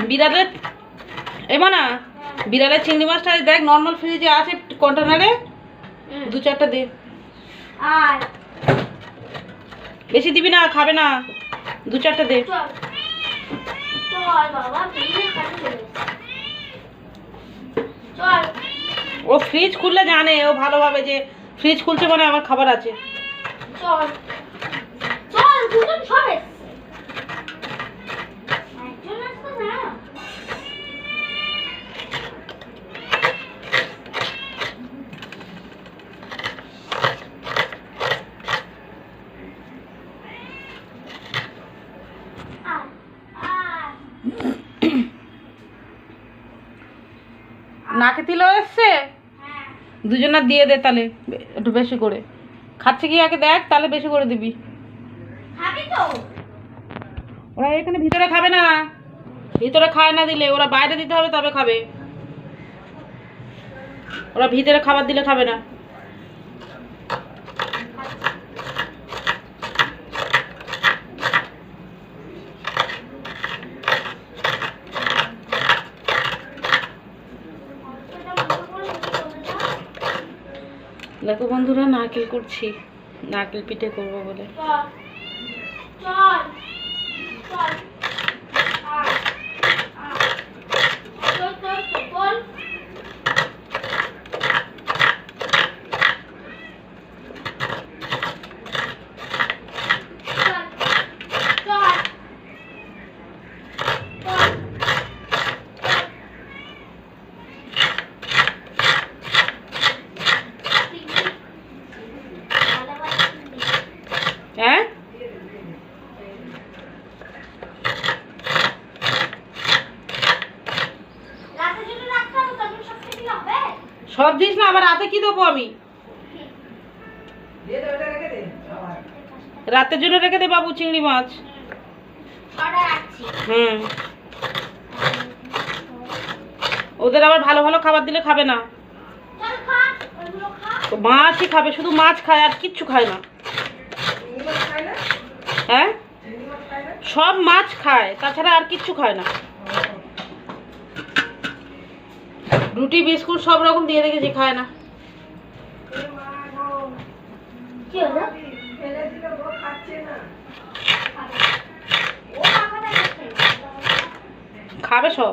বিড়ালের এমা না বিড়ালের চিংড়ি মাছটা দেখ নর্মাল ফ্রিজে আছে কন্টেনারে, 2-4টা দে। আর বেশি দিবি না, খাবে না, 2-4টা দে। চল চল বাবা ফ্রিজে খালি চলে চল। ও ফ্রিজ খুললে জানে, ও ভালোভাবে যে ফ্রিজ খুলছে মানে আমার খাবার আছে। চল চল দুজন সব এসছে, একজন আসতো না। নাকে তিলও এসছে, দুজনের দিয়ে দে তাহলে একটু বেশি করে। খাচ্ছে কি আগে দেখ, তাহলে বেশি করে দিবি। খাবি তো? ওরা এখানে ভিতরে খাবে না, ভিতরে খায় না দিলে, ওরা বাইরে দিতে হবে তবে খাবে। ওরা ভিতরে খাবার দিলে খাবে না। দেখো বন্ধুরা, নারকেল করছি, নারকেল পিঠে করবো বলে। চল চল চল চল চল চল। হ্যাঁ সব দিস না, আবার রাতে কি দেবো আমি? রাতের জন্য রেখে দে বাবু, চিংড়ি মাছ। হুম, ওদের আবার ভালো ভালো খাবার দিলে খাবে না, মাছই খাবে, শুধু মাছ খায় আর কিচ্ছু খায় না। হ্যাঁ সব মাছ খায়, তাছাড়া আর কিচ্ছু খায় না। রুটি বিস্কুট সব রকম দিয়ে দেখেছি, খায় না। খাবে সব।